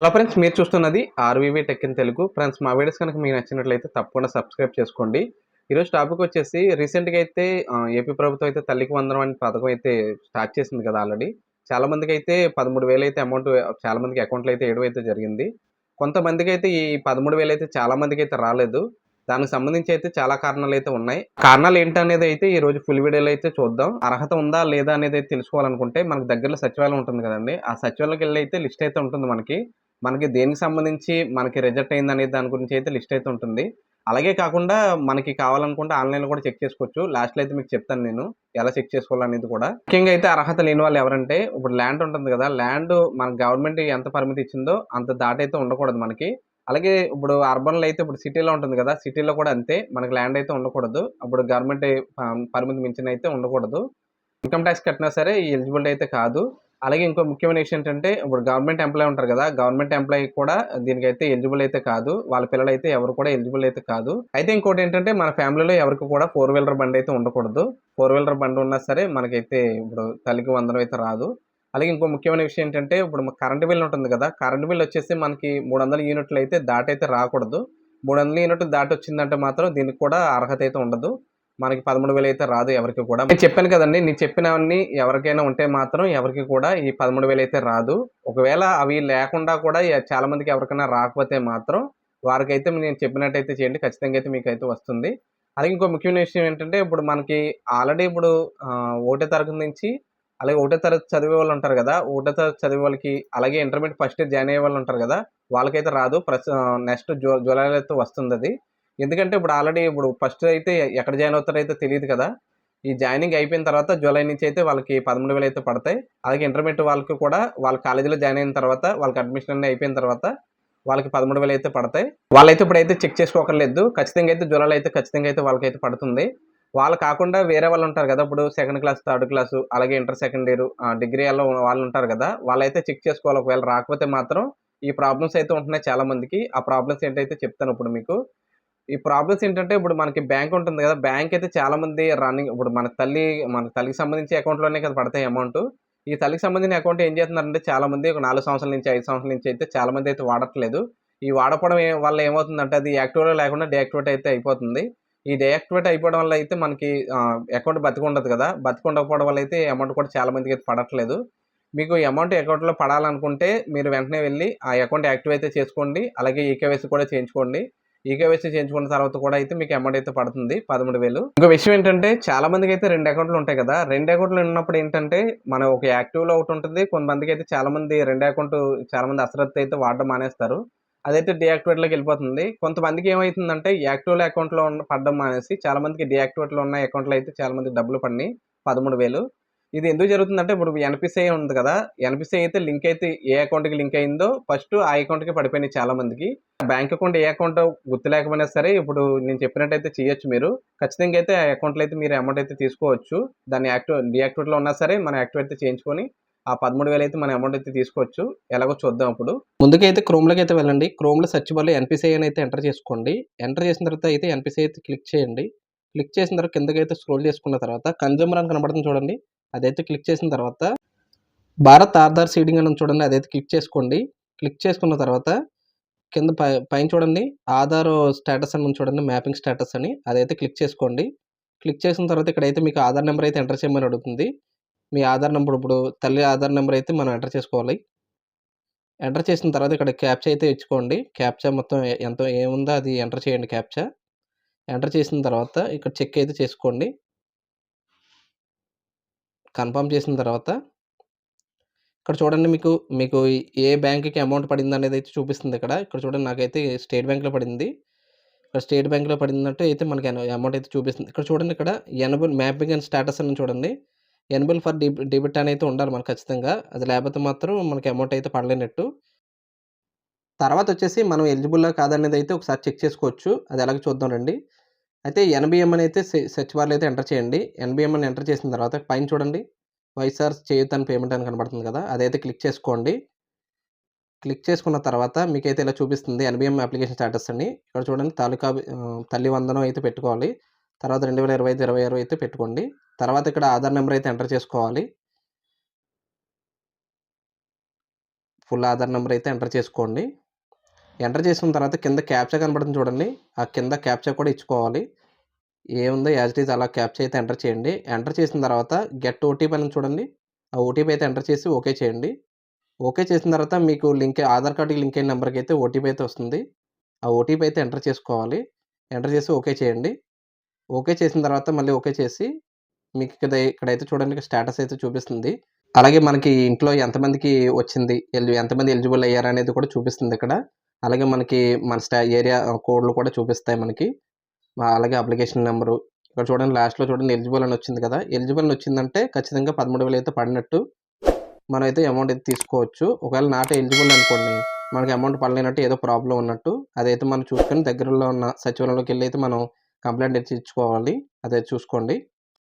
Hello friends, మీరు చూస్తున్నది ఆర్వీవీ tech in Telugu. Friends, మా వీడియోస్ కనుక మీకు నచ్చినట్లయితే తప్పకుండా సబ్స్క్రైబ్ చేసుకోండి. ఈరోజు టాపిక్ వచ్చేసి రీసెంట్‌గా అయితే ఏపీ ప్రభుత్వం అయితే తల్లికి వందనం అనే పథకం అయితే స్టార్ట్ చేసింది కదా ఆల్రెడీ. చాలా మందికైతే 13,000 అయితే అమౌంట్ చాలా మందికి అకౌంట్‌లో అయితే ఎయడం అయితే జరిగింది. కొంతమందికైతే ఈ 13,000 అయితే చాలా మందికైతే రాలేదు. దానికి సంబంధించి అయితే చాలా కారణాలైతే ఉన్నాయి. కారణాలు ఏంటనేది అయితే ఈరోజు ఫుల్ వీడియోలో అయితే చూద్దాం. అర్హత ఉందా లేదా అనేది తెలుసుకోవాలనుకుంటే మనకు దగ్గరలో సచివాలయం ఉంటుంది కదండీ! ఆ సచివాలయంకెళ్లి అయితే లిస్ట్ అయితే ఉంటుంది మనకి. మనకి దేనికి సంబంధించి మనకి రిజెక్ట్ అయిందనే దాని గురించి అయితే లిస్ట్ అయితే ఉంటుంది. అలాగే కాకుండా మనకి కావాలనుకుంటే ఆన్‌లైన్‌లో కూడా చెక్ చేసుకోవచ్చు. లాస్ట్‌లో అయితే మీకు చెప్తాను నేను. ఎలా చెక్ చేసుకోవాలనేది కూడా. ముఖ్యంగా అయితే అర్హత లేని వాళ్ళు ఎవరంటే ఇప్పుడు ల్యాండ్ ఉంటుంది కదా! ల్యాండ్ మన గవర్నమెంట్ ఎంత పరిమితి ఇచ్చిందో అంత దాటైతే ఉండకూడదు మనకి. అలాగే ఇప్పుడు అర్బన్‌లో అయితే ఇప్పుడు సిటీలో ఉంటుంది కదా! సిటీలో కూడా అంతే. మనకి ల్యాండ్ అయితే ఉండకూడదు. అప్పుడు గవర్నమెంట్ పరిమితి మించిన అయితే ఉండకూడదు. ఇన్‌కమ్ టాక్స్ కట్టినా సరే ఎలిజిబిలిటీ అయితే కాదు. అలాగే ఇంకో ముఖ్యమైన విషయం ఏంటంటే, ఇప్పుడు గవర్నమెంట్ ఎంప్లాయీ ఉంటారు గదా! గవర్నమెంట్ ఎంప్లాయీ కూడా దీనికైతే ఎలిజిబుల్ అయితే కాదు. వాళ్ళ పిల్లలైతే ఎవరు కూడా ఎలిజిబుల్ అయితే కాదు. అయితే ఇంకోటేంటంటే, మన ఫ్యామిలీలో ఎవరికి కూడా ఫోర్ వీలర్ బండయితే ఉండకూడదు. ఫోర్ వీలర్ బండి ఉన్నా సరే మనకైతే ఇప్పుడు తల్లికి వందనం అయితే రాదు. అలాగే ఇంకో ముఖ్యమైన విషయం ఏంటంటే, ఇప్పుడు కరెంట్ బిల్ ఉంటుంది గదా! కరెంట్ బిల్ వచ్చేసి మనకి 300 యూనిట్లు అయితే దాటైతే రాకూడదు. 300 యూనిట్లు దాటొచ్చిందంటే మాత్రం దీనికి కూడా అర్హత అయితే ఉండదు. మనకి 13,000 అయితే రాదు ఎవరికి కూడా. నేను చెప్పాను కదండీ! నేను చెప్పినవన్నీ ఎవరికైనా ఉంటే మాత్రం ఎవరికి కూడా ఈ 13,000 అయితే రాదు. ఒకవేళ అవి లేకుండా కూడా చాలా మందికి ఎవరికైనా రాకపోతే మాత్రం వారికైతే నేను చెప్పినట్టయితే చేయండి. ఖచ్చితంగా అయితే మీకైతే వస్తుంది. అలాగే ఇంకో ముఖ్యమైన విషయం ఏంటంటే ఇప్పుడు మనకి ఆల్రెడీ ఇప్పుడు ఒకటో తరగతి నుంచి అలాగే ఒకటో తరగతి చదివే వాళ్ళు ఉంటారు గదా! ఒకటో తరగతి చదివే వాళ్ళకి అలాగే ఇంటర్మీడియేట్ ఫస్ట్ ఇయర్ జాయిన్ అయ్యే వాళ్ళు ఉంటారు గదా! వాళ్ళకైతే రాదు. నెక్స్ట్ జూలైలో అయితే వస్తుందది. ఎందుకంటే ఇప్పుడు ఆల్రెడీ ఇప్పుడు ఫస్ట్ అయితే ఎక్కడ జాయిన్ అవుతారో అయితే తెలీదు కదా! ఈ జాయినింగ్ అయిపోయిన తర్వాత జూలై నుంచి అయితే వాళ్ళకి 13,000 అయితే పడతాయి. అలాగే ఇంటర్మీడియేట్ వాళ్ళకి కూడా వాళ్ళ కాలేజీలో జాయిన్ అయిన తర్వాత వాళ్ళకి అడ్మిషన్ అన్నీ అయిపోయిన తర్వాత వాళ్ళకి 13,000 అయితే పడతాయి. వాళ్ళైతే ఇప్పుడైతే చెక్ చేసుకోక్కర్లేదు. ఖచ్చితంగా అయితే జూలైలో అయితే ఖచ్చితంగా అయితే వాళ్ళకైతే పడుతుంది. వాళ్ళు కాకుండా వేరే వాళ్ళు ఉంటారు కదా! ఇప్పుడు సెకండ్ క్లాస్, థర్డ్ క్లాసు అలాగే ఇంటర్ సెకండ్ ఇయర్ డిగ్రీ వాళ్ళు ఉంటారు కదా! వాళ్ళైతే చెక్ చేసుకోవాలి. ఒకవేళ రాకపోతే మాత్రం ఈ ప్రాబ్లమ్స్ అయితే ఉంటున్నాయి చాలా మందికి. ఆ ప్రాబ్లమ్స్ ఏంటైతే చెప్తాను ఇప్పుడు మీకు. ఈ ప్రాబ్లమ్స్ ఏంటంటే, ఇప్పుడు మనకి బ్యాంక్ ఉంటుంది గదా! బ్యాంక్ అయితే చాలా మంది రన్నింగ్ ఇప్పుడు మన తల్లికి సంబంధించి అకౌంట్‌లోనే కదా పడతాయి అమౌంటు. ఈ తల్లికి సంబంధించిన అకౌంట్ ఏం చేస్తున్నారంటే చాలా మంది ఒక 4 సంవత్సరాల నుంచి, 5 సంవత్సరాల నుంచి అయితే చాలా మంది అయితే వాడట్లేదు. ఈ వాడకపోవడం వల్ల ఏమవుతుందంటే అది యాక్టివ్‌లో లేకుండా డీయాక్టివేట్ అయితే అయిపోతుంది. ఈ డీయాక్టివేట్ అయిపోవడం వల్ల అయితే మనకి అకౌంట్ బతికుండదు కదా! బతికుండకపోవడం వల్ల అయితే అమౌంట్ కూడా చాలా మందికైతే పడట్లేదు. మీకు ఈ అమౌంట్ అకౌంట్‌లో పడాలనుకుంటే మీరు వెంటనే వెళ్లి ఆ అకౌంట్ యాక్టివ్ అయితే చేసుకోండి. అలాగే ఈకేవైసీ కూడా చేయించుకోండి. ఈకేవైసీ చేయించుకున్న తర్వాత కూడా అయితే మీకు అమౌంట్ అయితే పడుతుంది 13,000. ఇంకో విషయం ఏంటంటే చాలా మందికైతే 2 అకౌంట్‌లు ఉంటాయి కదా! 2 అకౌంట్‌లు ఉన్నప్పుడు ఏంటంటే మనం ఒక యాక్టివ్‌లో ఒకటుంటది. కొంతమందికైతే చాలా మంది 2 అకౌంట్ చాలా మంది అశ్రద్ధ అయితే వాడడం మానేస్తారు. అదైతే డీయాక్టివేట్‌లోకి వెళ్ళిపోతుంది. కొంతమందికి ఏమైతుందంటే యాక్టివ్‌లో అకౌంట్‌లో పడడం మానేసి చాలా మందికి డీయాక్టివేట్‌లో ఉన్న అకౌంట్‌లో అయితే చాలా మందికి డబ్బులు పడినాయి 13,000. ఇది ఎందుకు జరుగుతుందంటే ఇప్పుడు ఎన్‌పిసిఐ ఉంది కదా! ఎన్‌పిసిఐ అయితే లింక్ అయితే ఏ అకౌంట్‌కి లింక్ అయిందో ఫస్ట్ ఆ అకౌంట్‌కే పడిపోయినాయి చాలా మందికి. బ్యాంక్ అకౌంట్ ఏ అకౌంటో గుర్తు లేకపోయినా సరే ఇప్పుడు నేను చెప్పినట్టయితే చేయొచ్చు మీరు. ఖచ్చితంగా అయితే ఆ అకౌంట్‌లో అయితే మీరు అమౌంట్ అయితే తీసుకోవచ్చు. దాన్ని డీయాక్టివేట్‌లో ఉన్నా సరే మనం యాక్టివేట్ అయితే చేయించుకొని ఆ 13,000 అయితే మన అమౌంట్ అయితే తీసుకోవచ్చు. ఎలాగో చూద్దాం ఇప్పుడు. ముందుకైతే క్రోమ్‌లోకి అయితే వెళ్ళండి. క్రోమ్‌లో సెర్చ్ బార్‌లో ఎన్‌పిసిఐ అని అయితే ఎంటర్ చేసుకోండి. ఎంటర్ చేసిన తర్వాత అయితే ఎన్‌పిసిఐ అయితే క్లిక్ చేయండి. క్లిక్ చేసిన తర్వాత కిందకైతే స్క్రోల్ చేసుకున్న తర్వాత కన్జ్యూమర్ అని కనపడుతుంది చూడండి. అదైతే క్లిక్ చేసిన తర్వాత భారత్ ఆధార్ సీడింగ్ అని ఉంది చూడండి. అదైతే క్లిక్ చేసుకోండి. క్లిక్ చేసుకున్న తర్వాత కింద పైన చూడండి ఆధార్ స్టేటస్ అని ఉంది చూడండి. మ్యాపింగ్ స్టేటస్ అని అదైతే క్లిక్ చేసుకోండి. క్లిక్ చేసిన తర్వాత ఇక్కడైతే మీకు ఆధార్ నెంబర్ అయితే ఎంటర్ చేయమని అడుగుతుంది. మీ ఆధార్ నెంబర్ ఇప్పుడు తల్లి ఆధార్ నెంబర్ అయితే మనం ఎంటర్ చేసుకోవాలి. ఎంటర్ చేసిన తర్వాత ఇక్కడ క్యాప్చా అయితే ఇచ్చుకోండి. క్యాప్చా మొత్తం ఎంత ఏముందో అది ఎంటర్ చేయండి క్యాప్చా. ఎంటర్ చేసిన తర్వాత ఇక్కడ చెక్ అయితే చేసుకోండి. కన్ఫర్మ్ చేసిన తర్వాత ఇక్కడ చూడండి మీకు ఏ బ్యాంక్‌కి అమౌంట్ పడిందనేదైతే చూపిస్తుంది ఇక్కడ. ఇక్కడ చూడండి నాకైతే స్టేట్ బ్యాంక్‌లో పడింది. ఇక్కడ స్టేట్ బ్యాంక్‌లో పడిందంటే అయితే మనకి అమౌంట్ అయితే చూపిస్తుంది. ఇక్కడ చూడండి ఇక్కడ ఎనబుల్ మ్యాపింగ్ అండ్ స్టేటస్ అని చూడండి. ఎనబుల్ ఫర్ డెబిట్ అని అయితే ఉండాలి మనకు ఖచ్చితంగా. అది లేకపోతే మాత్రం మనకి అమౌంట్ అయితే పడలేనట్టు. తర్వాతొచ్చేసి మనం ఎలిజిబుల్లా కాదనేదైతే ఒకసారి చెక్ చేసుకోవచ్చు. అది ఎలాగో చూద్దాం రండి. అయితే ఎన్‌బీఎం అని అయితే సెర్చ్ బార్‌లో అయితే ఎంటర్ చేయండి. ఎన్‌బీఎం అని ఎంటర్ చేసిన తర్వాత పైన చూడండి వైఎస్ఆర్ చేయూత అని పేమెంట్ అని కనపడుతుంది కదా! అదైతే క్లిక్ చేసుకోండి. క్లిక్ చేసుకున్న తర్వాత మీకైతే ఇలా చూపిస్తుంది ఎన్‌బీఎం అప్లికేషన్ స్టేటస్ అని. ఇక్కడ చూడండి తల్లి వందనం అయితే పెట్టుకోవాలి. తర్వాత 2025, 26 అయితే పెట్టుకోండి. తర్వాత ఇక్కడ ఆధార్ నెంబర్ అయితే ఎంటర్ చేసుకోవాలి. ఫుల్ ఆధార్ నెంబర్ అయితే ఎంటర్ చేసుకోండి. ఎంటర్ చేసుకున్న తర్వాత కింద క్యాప్చా కనపడుతుంది చూడండి. ఆ కింద క్యాప్చా కూడా ఇచ్చుకోవాలి. ఏముందో యాజ్ ఇట్ ఈజ్ అలా క్యాప్చా అయితే ఎంటర్ చేయండి. ఎంటర్ చేసిన తర్వాత గెట్ ఓటీపీ అని చూడండి. ఆ ఓటీపీ అయితే ఎంటర్ చేసి ఓకే చేయండి. ఓకే చేసిన తర్వాత మీకు ఆధార్ కార్డ్‌కి లింక్ అయిన నంబర్‌కైతే ఓటీపీ అయితే వస్తుంది. ఆ ఓటీపీ అయితే ఎంటర్ చేసుకోవాలి. ఎంటర్ చేసి ఓకే చేయండి. ఓకే చేసిన తర్వాత మళ్ళీ ఓకే చేసి మీకు ఇక్కడైతే చూడండి స్టేటస్ అయితే చూపిస్తుంది. అలాగే మనకి ఇంట్లో ఎంతమందికి వచ్చింది, ఎంతమంది ఎలిజిబుల్ అయ్యారనేది కూడా చూపిస్తుంది ఇక్కడ. అలాగే మనకి మన ఏరియా కోడ్‌లు కూడా చూపిస్తాయి మనకి. అలాగే అప్లికేషన్ నంబరు. ఇక్కడ చూడండి లాస్ట్‌లో చూడండి ఎలిజిబుల్ అని వచ్చింది కదా! ఎలిజిబుల్ అని వచ్చిందంటే ఖచ్చితంగా 13,000 అయితే పడినట్టు. మనమైతే అమౌంట్ అయితే తీసుకోవచ్చు. ఒకవేళ నాట్ ఎలిజిబుల్ అనుకోండి, మనకి అమౌంట్ పడలేనట్టు ఏదో ప్రాబ్లమ్ ఉన్నట్టు అదైతే మనం చూసుకొని దగ్గరలో ఉన్న సచివాలయంలోకెళ్ళి అయితే మనం కంప్లెయింట్ అయితే ఇచ్చుకోవాలి. అదైతే చూసుకోండి.